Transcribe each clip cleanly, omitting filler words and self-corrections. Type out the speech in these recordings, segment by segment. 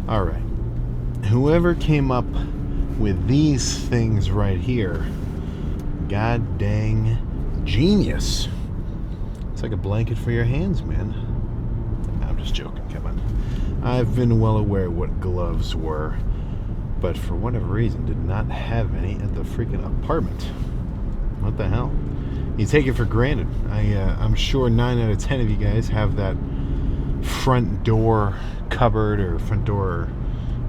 All right. Whoever came up with these things right here, god dang genius. It's like a blanket for your hands, man. I'm just joking, come on. I've been well aware what gloves were, but for whatever reason did not have any at the freaking apartment. What the hell? You take it for granted. I'm sure 9 out of 10 of you guys have that front door cupboard or front door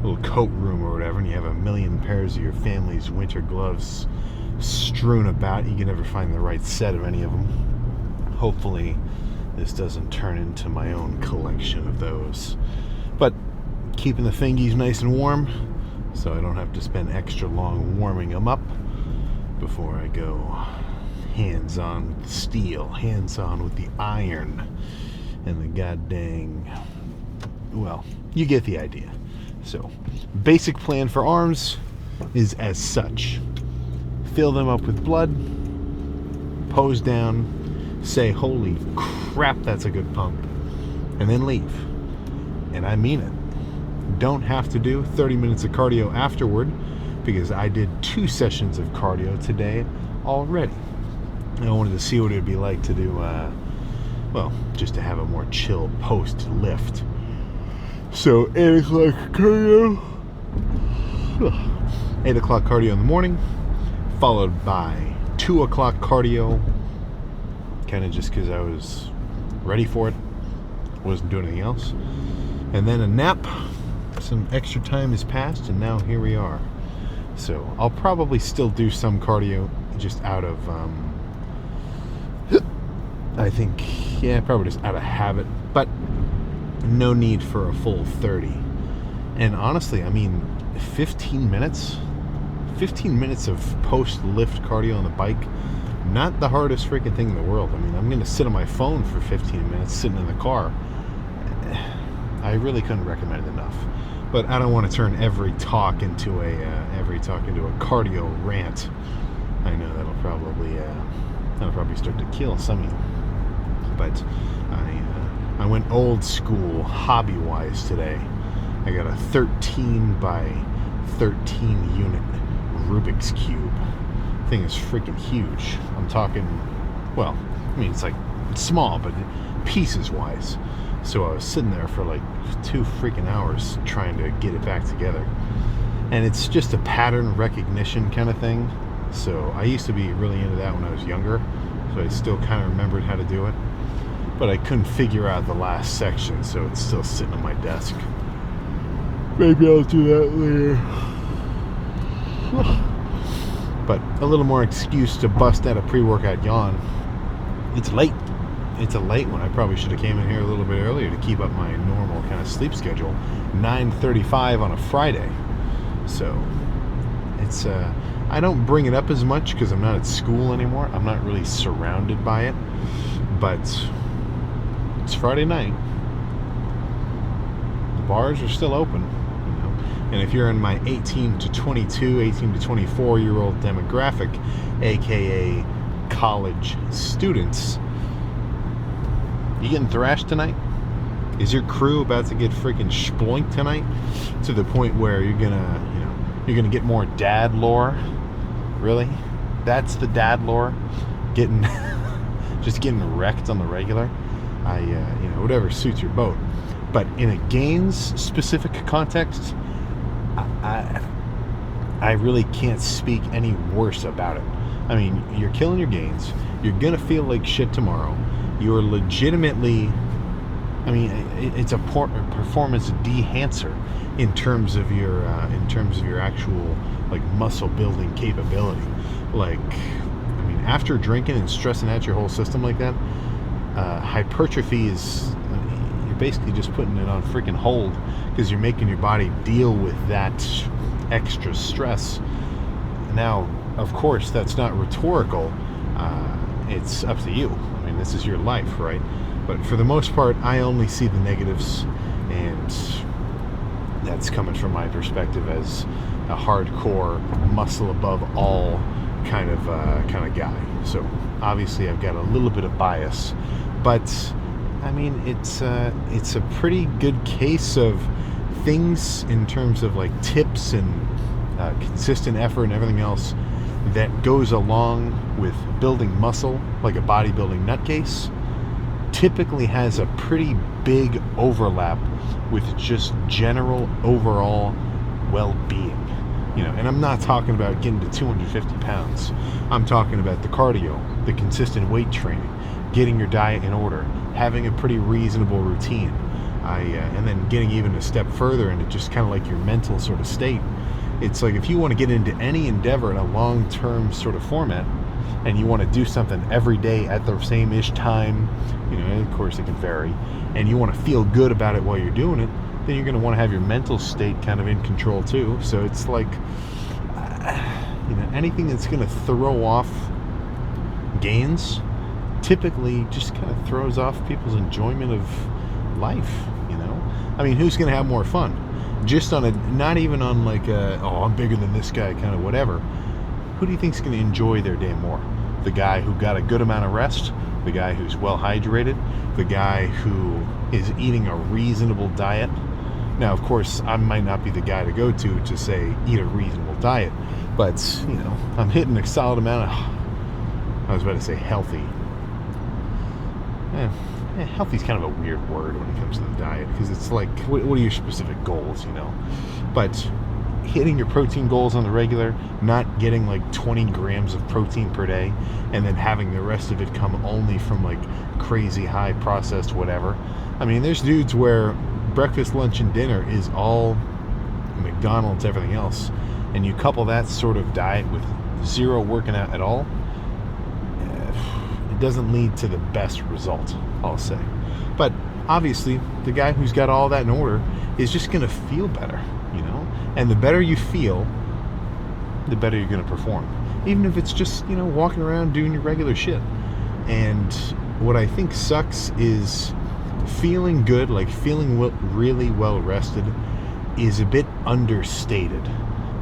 little coat room or whatever, and you have a million pairs of your family's winter gloves strewn about. You can never find the right set of any of them. Hopefully this doesn't turn into my own collection of those. But keeping the fingies nice and warm so I don't have to spend extra long warming them up before I go hands-on with the steel, hands-on with the iron, and the goddamn, well, you get the idea. So, basic plan for arms is as such. Fill them up with blood, pose down, say, holy crap, that's a good pump, and then leave. And I mean it. Don't have to do 30 minutes of cardio afterward, because I did 2 sessions of cardio today already. I wanted to see what it would be like to do, well, just to have a more chill post-lift. So 8 o'clock cardio. 8 o'clock cardio in the morning, followed by 2 o'clock cardio, kind of just because I was ready for it, wasn't doing anything else. And then a nap. Some extra time has passed, and now here we are. So I'll probably still do some cardio, just out of, I think, yeah, probably just out of habit, but no need for a full 30. And honestly, I mean, 15 minutes of post-lift cardio on the bike, not the hardest freaking thing in the world. I mean, I'm going to sit on my phone for 15 minutes sitting in the car. I really couldn't recommend it enough. But I don't want to turn every talk into a cardio rant. I know that'll probably start to kill some of you. But I went old school hobby-wise today. I got a 13 by 13 unit Rubik's Cube. Thing is freaking huge. I'm talking, well, I mean, it's small, but pieces-wise. So I was sitting there for like 2 freaking hours trying to get it back together. And it's just a pattern recognition kind of thing. So I used to be really into that when I was younger. So I still kind of remembered how to do it. But I couldn't figure out the last section, so it's still sitting on my desk. Maybe I'll do that later. But a little more excuse to bust out a pre-workout yawn. It's late. It's a late one. I probably should have came in here a little bit earlier to keep up my normal kind of sleep schedule. 9:35 on a Friday. So it's I don't bring it up as much because I'm not at school anymore. I'm not really surrounded by it. But it's Friday night. The bars are still open. And if you're in my 18 to 22, 18 to 24 year old demographic, aka college students, you getting thrashed tonight? Is your crew about to get freaking sploinked tonight to the point where you're gonna get more dad lore? Really? That's the dad lore? Getting just getting wrecked on the regular? Whatever suits your boat. But in a gains specific context, I really can't speak any worse about it. I mean, you're killing your gains. You're gonna feel like shit tomorrow. You're legitimately, I mean, it's a performance dehancer in terms of your actual like muscle building capability. Like, I mean, after drinking and stressing out your whole system like that, hypertrophy is, you're basically just putting it on freaking hold because you're making your body deal with that extra stress. Now, of course, that's not rhetorical. It's up to you. I mean, this is your life, right? But for the most part, I only see the negatives, and that's coming from my perspective as a hardcore muscle above all kind of guy. So obviously, I've got a little bit of bias, but I mean, it's a pretty good case of things in terms of like tips and consistent effort and everything else that goes along with building muscle, like a bodybuilding nutcase, typically has a pretty big overlap with just general overall well-being. You know, and I'm not talking about getting to 250 pounds. I'm talking about the cardio, the consistent weight training, getting your diet in order, having a pretty reasonable routine, and then getting even a step further into just kind of like your mental sort of state. It's like if you want to get into any endeavor in a long-term sort of format, and you want to do something every day at the same-ish time, you know, of course it can vary, and you want to feel good about it while you're doing it, then you're going to want to have your mental state kind of in control too. So it's like, you know, anything that's going to throw off gains typically just kind of throws off people's enjoyment of life, you know? I mean, who's going to have more fun? Just on a, not even on like a, oh, I'm bigger than this guy kind of whatever. Who do you think's going to enjoy their day more? The guy who got a good amount of rest? The guy who's well hydrated? The guy who is eating a reasonable diet? Now, of course, I might not be the guy to go to say eat a reasonable diet, but, you know, I'm hitting a solid amount of, I was about to say healthy. Healthy's kind of a weird word when it comes to the diet, because it's like, what are your specific goals, you know? But hitting your protein goals on the regular, not getting like 20 grams of protein per day, and then having the rest of it come only from like crazy high processed whatever. I mean, there's dudes where breakfast, lunch, and dinner is all McDonald's, everything else, and you couple that sort of diet with zero working out at all, it doesn't lead to the best result, I'll say. But obviously, the guy who's got all that in order is just going to feel better, you know? And the better you feel, the better you're going to perform. Even if it's just, you know, walking around doing your regular shit. And what I think sucks is feeling good, like feeling really well rested, is a bit understated,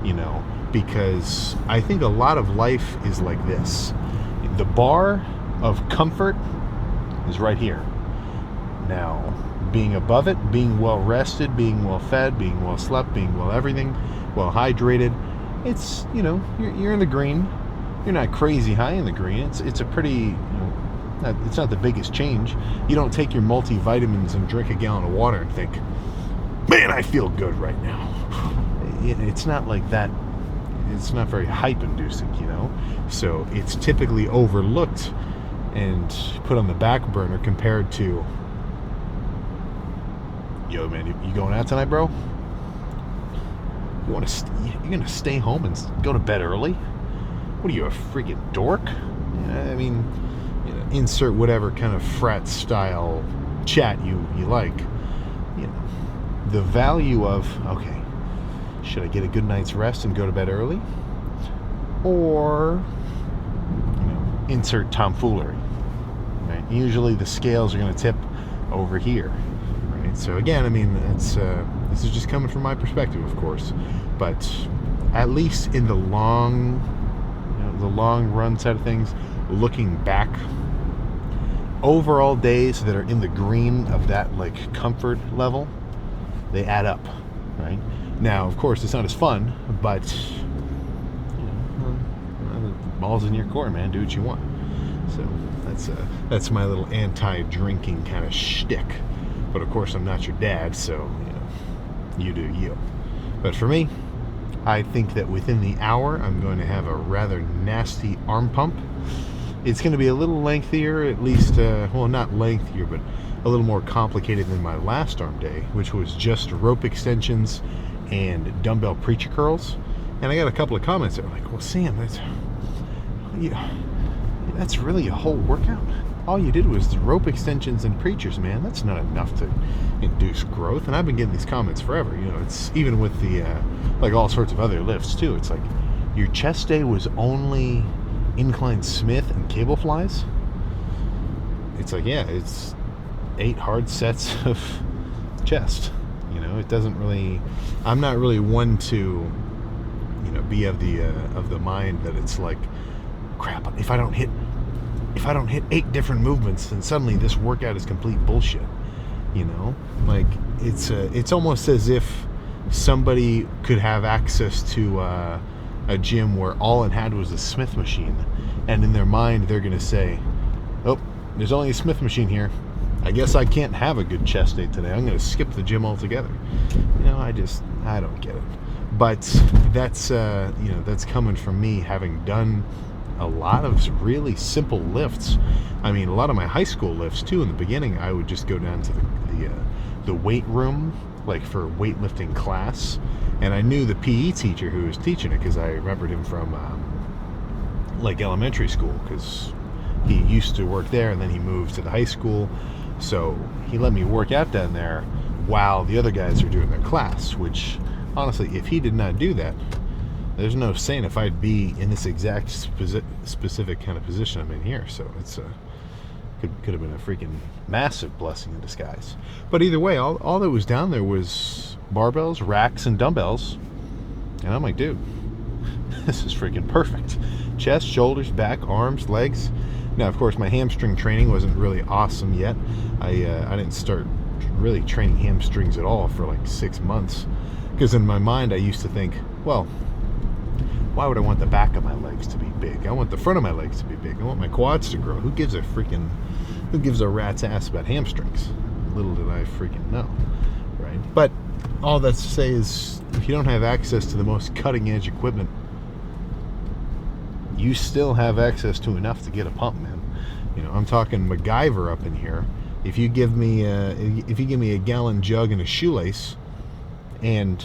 you know? Because I think a lot of life is like this. The bar of comfort is right here. Now, being above it, being well rested, being well fed, being well slept, being well everything, well hydrated, it's, you know, you're in the green. You're not crazy high in the green. It's a pretty, you know, it's not the biggest change. You don't take your multivitamins and drink a gallon of water and think, man, I feel good right now. It's not like that. It's not very hype inducing, you know? So it's typically overlooked and put on the back burner compared to, yo man, you going out tonight, bro? You're gonna stay home and go to bed early? What are you, a freaking dork? I mean, you know, insert whatever kind of frat style chat you like. You know, the value of, okay, should I get a good night's rest and go to bed early? Or, you know, insert tomfoolery. Right? Usually the scales are going to tip over here. Right? So again, I mean, it's this is just coming from my perspective, of course. But at least in the long run side of things, looking back, overall days that are in the green of that like comfort level, they add up, right? Now, of course, it's not as fun, but you know, the ball's in your court, man. Do what you want. So that's my little anti-drinking kind of shtick. But of course, I'm not your dad, so you know, you do you. But for me, I think that within the hour, I'm going to have a rather nasty arm pump. It's going to be a little lengthier, at least, well, not lengthier, but a little more complicated than my last arm day, which was just rope extensions and dumbbell preacher curls. And I got a couple of comments that were like, well, Sam, that's really a whole workout? All you did was rope extensions and preachers, man. That's not enough to induce growth. And I've been getting these comments forever. You know, it's even with the, like all sorts of other lifts too. It's like, your chest day was only incline Smith and cable flies? It's like, yeah, it's 8 hard sets of chest. You know, it doesn't really, I'm not really one to, you know, be of the mind that it's like, crap, if I don't hit 8 different movements, then suddenly this workout is complete bullshit. You know, like it's almost as if somebody could have access to a gym where all it had was a Smith machine, and in their mind they're going to say, oh, there's only a Smith machine here, I guess I can't have a good chest day today, I'm going to skip the gym altogether. I don't get it. But that's that's coming from me having done a lot of really simple lifts. I mean, a lot of my high school lifts too. In the beginning, I would just go down to the weight room, like for weightlifting class, and I knew the PE teacher who was teaching it because I remembered him from like elementary school, because he used to work there and then he moved to the high school, so he let me work out down there while the other guys are doing their class. Which, honestly, if he did not do that, there's no saying if I'd be in this exact specific kind of position I'm in here. So it's could have been a freaking massive blessing in disguise. But either way, all that was down there was barbells, racks, and dumbbells. And I'm like, dude, this is freaking perfect. Chest, shoulders, back, arms, legs. Now, of course, my hamstring training wasn't really awesome yet. I didn't start really training hamstrings at all for like 6 months. Because in my mind, I used to think, well, why would I want the back of my legs to be big? I want the front of my legs to be big. I want my quads to grow. Who gives a rat's ass about hamstrings? Little did I freaking know, right? But all that's to say is, if you don't have access to the most cutting edge equipment, you still have access to enough to get a pump, man. I'm talking MacGyver up in here. If you give me a gallon jug and a shoelace, and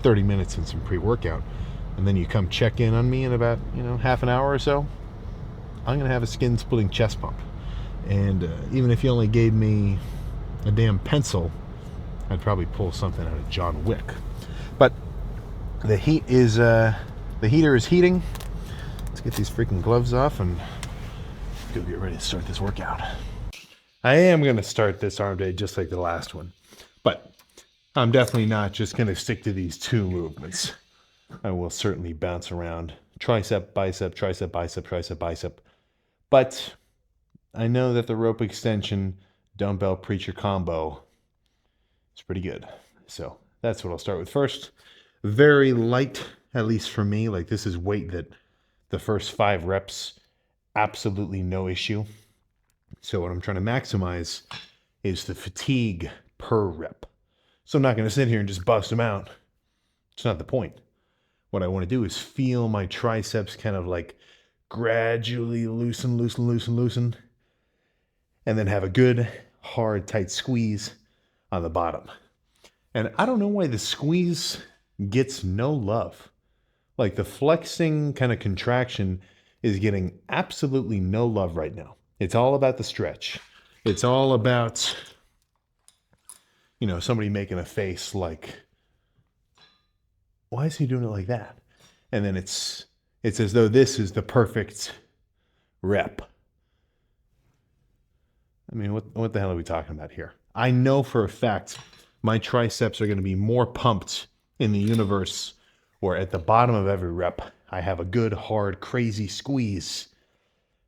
30 minutes and some pre-workout, and then you come check in on me in about half an hour or so, I'm gonna have a skin splitting chest pump. And even if you only gave me a damn pencil, I'd probably pull something out of John Wick. But the heater is heating. Let's get these freaking gloves off and go get ready to start this workout. I am gonna start this arm day just like the last one, but I'm definitely not just gonna stick to these 2 movements. I will certainly bounce around tricep, bicep, tricep, bicep, tricep, bicep. But I know that the rope extension dumbbell preacher combo is pretty good. So that's what I'll start with first. Very light, at least for me. Like, this is weight that the first 5 reps, absolutely no issue. So what I'm trying to maximize is the fatigue per rep. So I'm not going to sit here and just bust them out. It's not the point. What I want to do is feel my triceps kind of like gradually loosen, and then have a good, hard, tight squeeze on the bottom. And I don't know why the squeeze gets no love. Like, the flexing kind of contraction is getting absolutely no love right now. It's all about the stretch. It's all about, somebody making a face like, why is he doing it like that? And then it's as though this is the perfect rep. I mean, what the hell are we talking about here? I know for a fact my triceps are going to be more pumped in the universe, or at the bottom of every rep, I have a good, hard, crazy squeeze,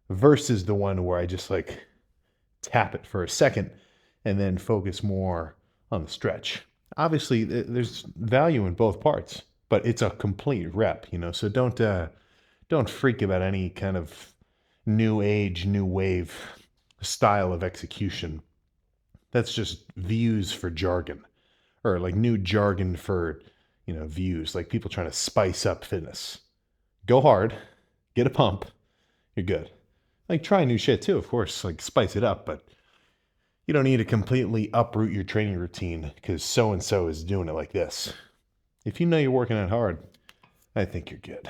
versus the one where I just like tap it for a second and then focus more on the stretch. Obviously, there's value in both parts, but it's a complete rep, so don't freak about any kind of new age, new wave style of execution. That's just views for jargon, or like new jargon for, views, like people trying to spice up fitness. Go hard, get a pump, you're good. Like, try new shit too, of course, like spice it up, but you don't need to completely uproot your training routine because so-and-so is doing it like this. If you know you're working out hard, I think you're good.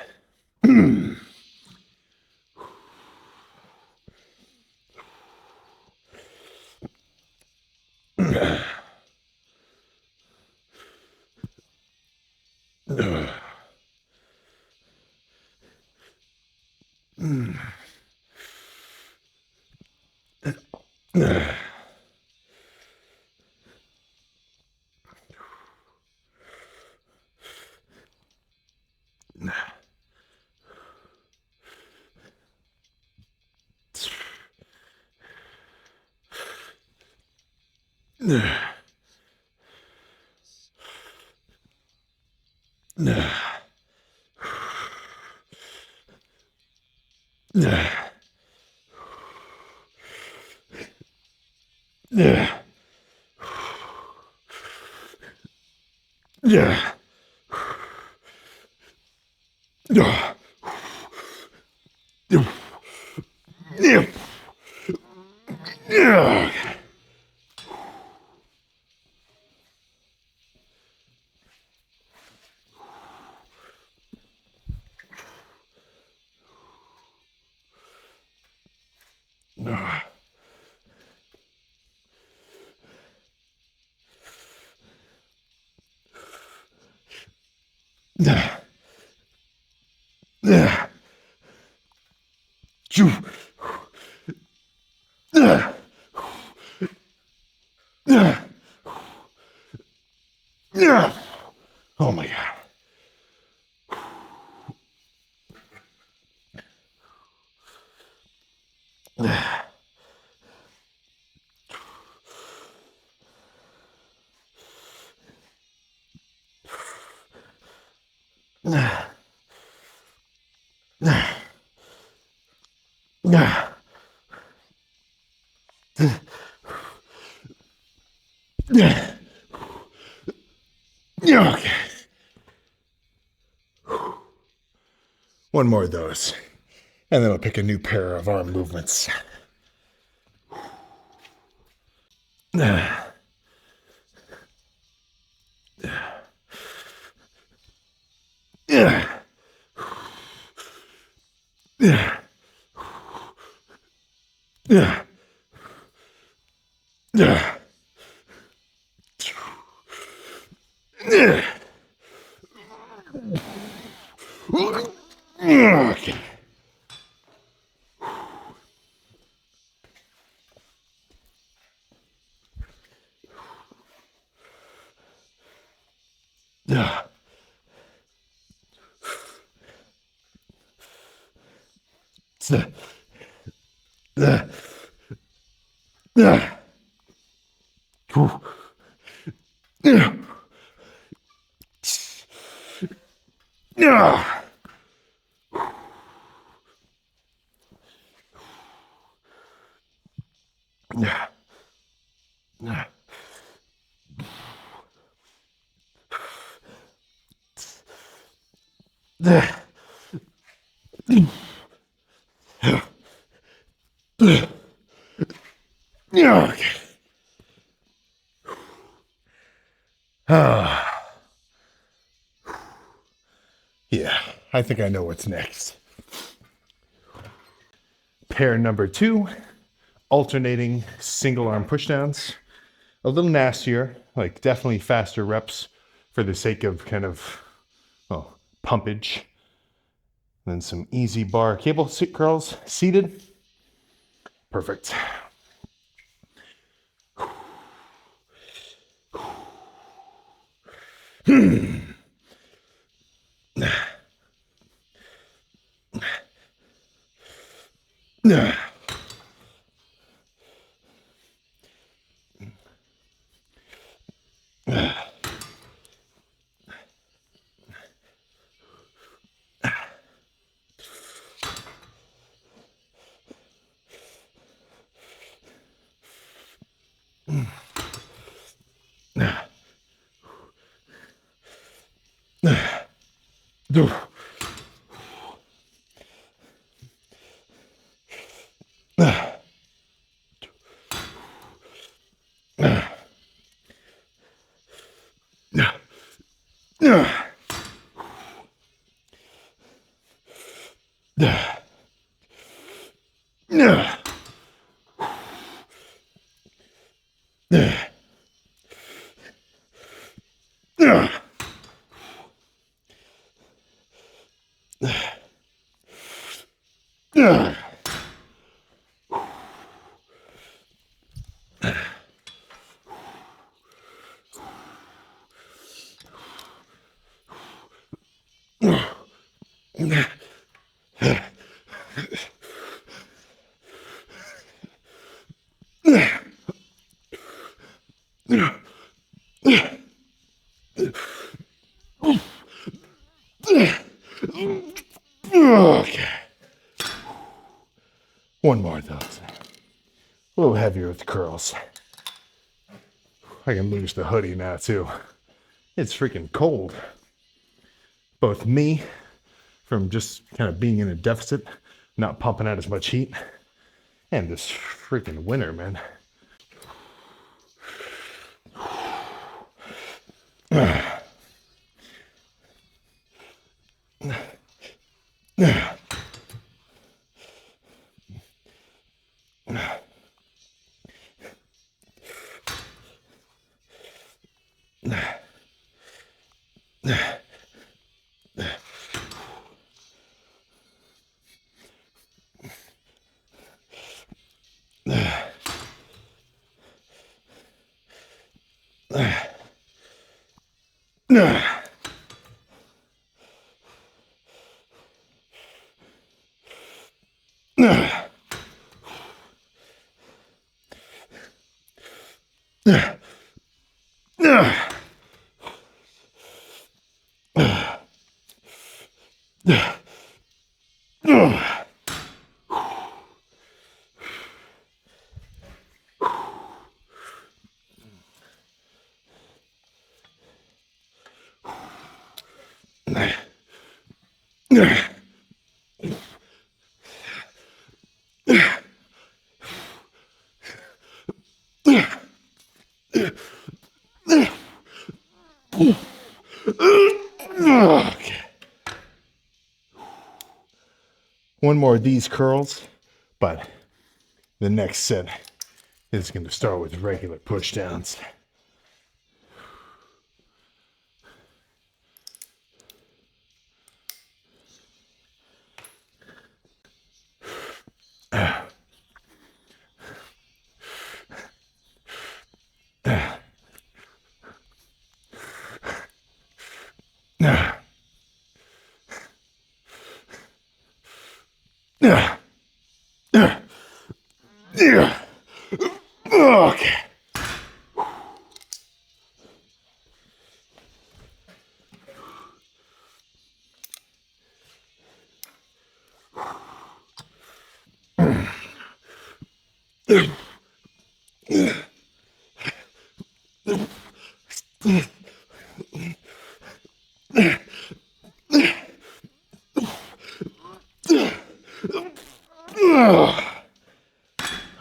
Oh my God. Okay. One more of those. And then I'll pick a new pair of arm movements. Okay. Okay. Yeah, I think I know what's next. Pair number 2, alternating single arm pushdowns. A little nastier, like definitely faster reps for the sake of kind of, well, pumpage. Then some easy bar cable curls, seated. Perfect. One more of those. A little heavier with the curls. I can lose the hoodie now too. It's freaking cold. Both me, from just kind of being in a deficit, not pumping out as much heat, and this freaking winter, man. Okay. One more of these curls, but the next set is going to start with regular push downs. Okay.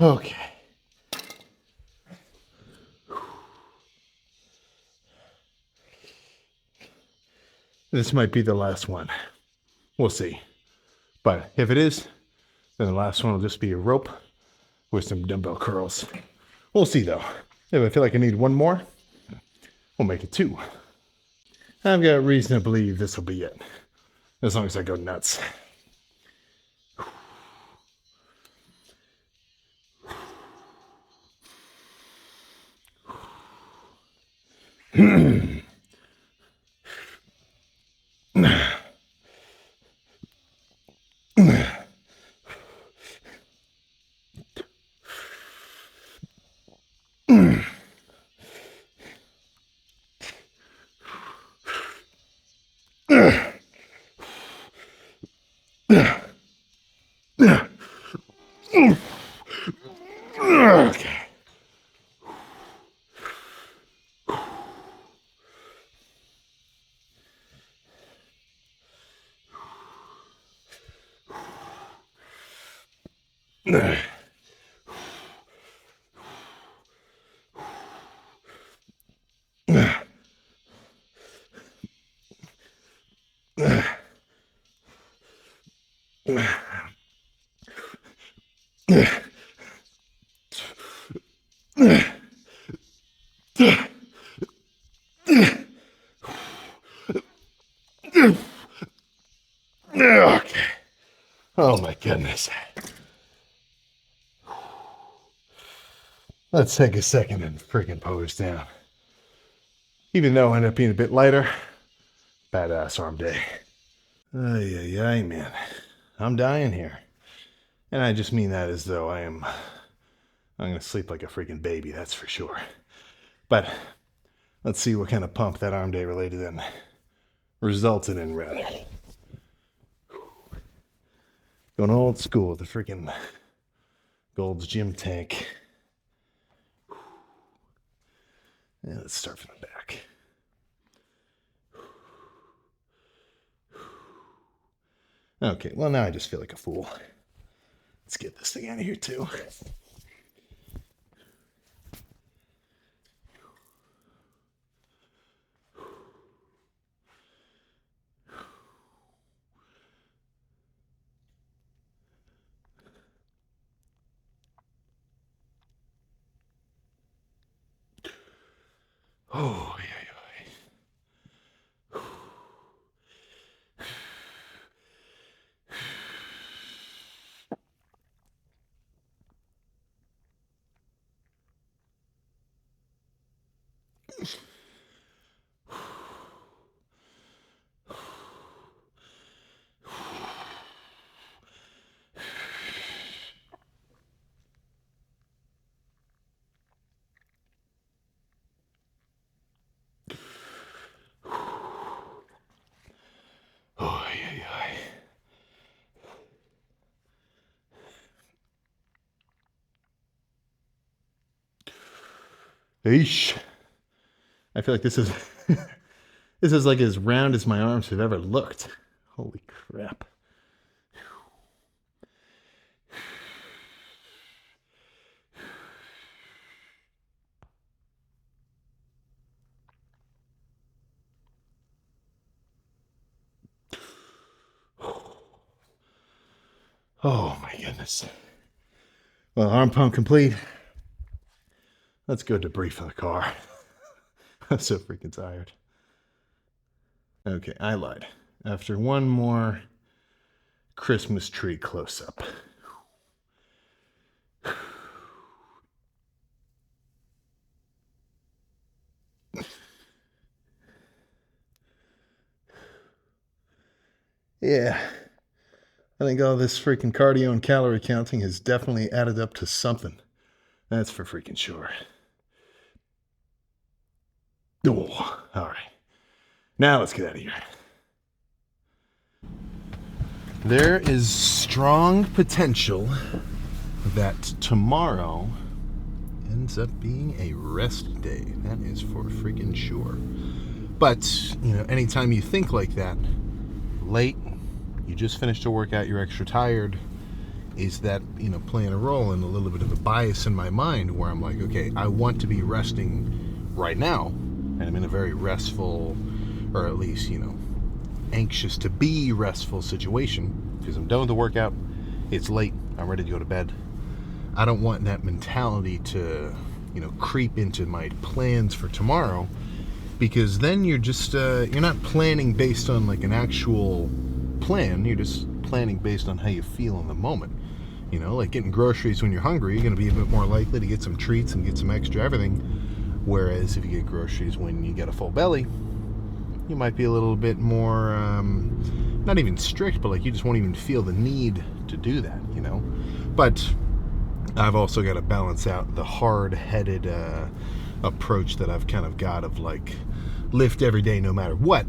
Okay. This might be the last one. We'll see. But if it is, then the last one will just be a rope with some dumbbell curls. We'll see though. If I feel like I need one more, we'll make it 2. I've got reason to believe this will be it. As long as I go nuts. Okay. Okay. Oh my goodness. Let's take a second and freaking pose down. Even though I end up being a bit lighter, badass arm day. Ay, ay, ay, man. I'm dying here. And I just mean that as though I'm going to sleep like a freaking baby, that's for sure. But let's see what kind of pump that arm day related then resulted in, rather. Going old school with the freaking Gold's Gym Tank. Yeah, let's start from the back. Okay, well now I just feel like a fool. Let's get this thing out of here too. Oh, yeah. Oh, yeah. Eesh. I feel like this is this is like as round as my arms have ever looked. Holy crap. Oh my goodness. Well, arm pump complete. Let's go debrief in the car. I'm so freaking tired. Okay, I lied. After one more Christmas tree close-up. Yeah, I think all this freaking cardio and calorie counting has definitely added up to something. That's for freaking sure. Oh, all right. Now let's get out of here. There is strong potential that tomorrow ends up being a rest day. That is for freaking sure. But, you know, anytime you think like that, late, you just finished a workout, you're extra tired, is that, you know, playing a role in a little bit of a bias in my mind where I'm like, okay, I want to be resting right now, and I'm in a very restful, or at least, you know, anxious to be restful situation, because I'm done with the workout, it's late, I'm ready to go to bed. I don't want that mentality to, you know, creep into my plans for tomorrow, because then you're just, you're not planning based on like an actual plan, you're just planning based on how you feel in the moment. You know, like getting groceries when you're hungry, you're going to be a bit more likely to get some treats and get some extra everything. Whereas if you get groceries when you get a full belly, you might be a little bit more, not even strict, but like you just won't even feel the need to do that, you know. But I've also got to balance out the hard-headed approach that I've kind of got of like lift every day no matter what,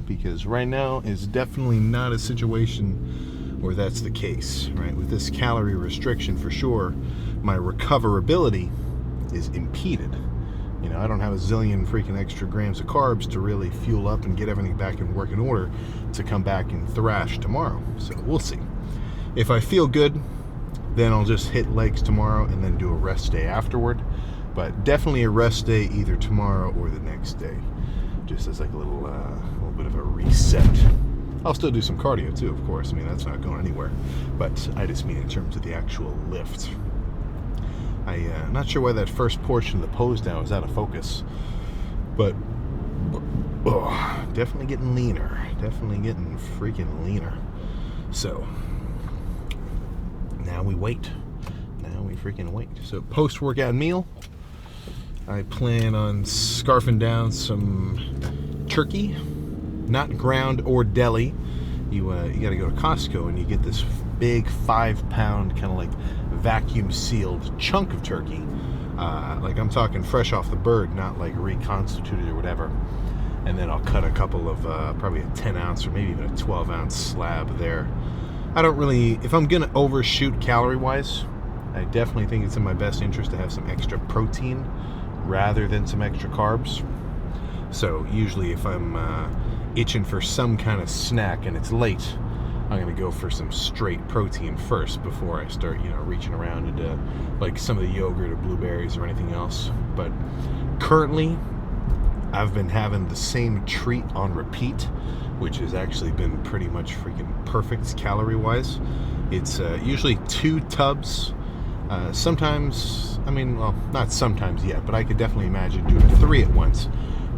because right now is definitely not a situation where that's the case, right? With this calorie restriction, for sure, my recoverability is impeded. You know, I don't have a zillion freaking extra grams of carbs to really fuel up and get everything back in working order to come back and thrash tomorrow. So we'll see. If I feel good, then I'll just hit legs tomorrow and then do a rest day afterward. But definitely a rest day either tomorrow or the next day, just as like a little bit of a reset. I'll still do some cardio too, of course. I mean, that's not going anywhere. But I just mean in terms of the actual lift. I'm not sure why that first portion of the pose down was out of focus. But, oh, definitely getting leaner. Definitely getting freaking leaner. So, now we wait. Now we freaking wait. So, post-workout meal, I plan on scarfing down some turkey, not ground or deli. You got to go to Costco and you get this big 5-pound kind of like vacuum sealed chunk of turkey. Like I'm talking fresh off the bird, not like reconstituted or whatever. And then I'll cut a couple of probably a 10-ounce or maybe even a 12-ounce slab there. I don't really, if I'm gonna overshoot calorie wise, I definitely think it's in my best interest to have some extra protein rather than some extra carbs. So usually if I'm itching for some kind of snack and it's late, I'm going to go for some straight protein first before I start, reaching around into like some of the yogurt or blueberries or anything else. But currently, I've been having the same treat on repeat, which has actually been pretty much freaking perfect calorie-wise. It's usually 2 tubs. Sometimes, well, not sometimes yet, but I could definitely imagine doing 3 at once.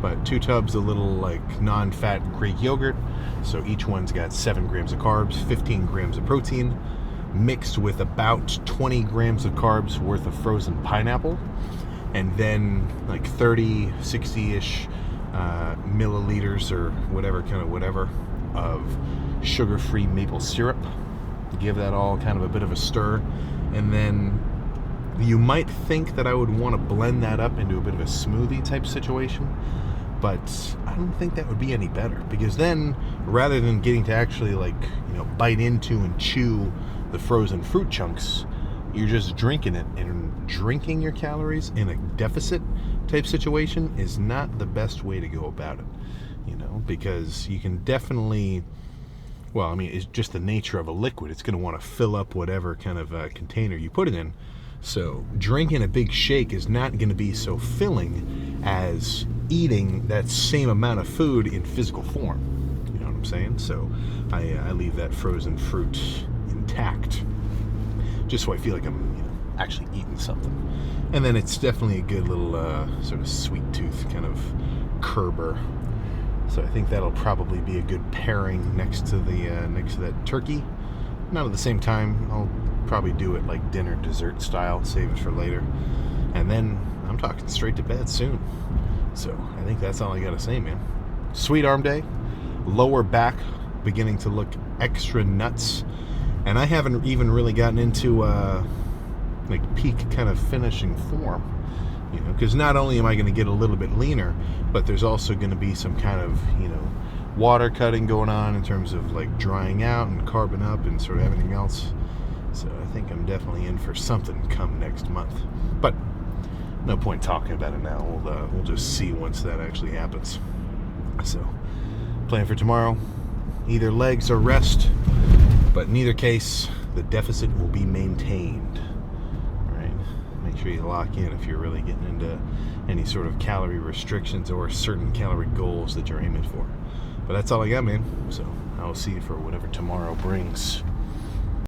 But 2 tubs of little like non-fat Greek yogurt. So each one's got 7 grams of carbs, 15 grams of protein, mixed with about 20 grams of carbs worth of frozen pineapple, and then like 30, 60-ish milliliters or whatever of sugar-free maple syrup to give that all kind of a bit of a stir. And then you might think that I would want to blend that up into a bit of a smoothie type situation, but I don't think that would be any better, because then rather than getting to actually bite into and chew the frozen fruit chunks, you're just drinking it, and drinking your calories in a deficit type situation is not the best way to go about it, because you can definitely, it's just the nature of a liquid. It's going to want to fill up whatever kind of container you put it in. So drinking a big shake is not going to be so filling as eating that same amount of food in physical form. You know what I'm saying? So I leave that frozen fruit intact, just so I feel like I'm actually eating something. And then it's definitely a good little sort of sweet tooth kind of curber. So I think that'll probably be a good pairing next to that turkey. Not at the same time. I'll probably do it like dinner dessert style, save it for later, and then I'm talking straight to bed soon. So I think that's all I gotta say, man. Sweet arm day, lower back beginning to look extra nuts, and I haven't even really gotten into peak kind of finishing form, because not only am I going to get a little bit leaner, but there's also going to be some kind of water cutting going on in terms of like drying out and carbon up and sort of everything else. So I think I'm definitely in for something come next month. But no point talking about it now. We'll just see once that actually happens. So plan for tomorrow, either legs or rest, but in either case, the deficit will be maintained. All right, make sure you lock in if you're really getting into any sort of calorie restrictions or certain calorie goals that you're aiming for. But that's all I got, man. So I'll see you for whatever tomorrow brings.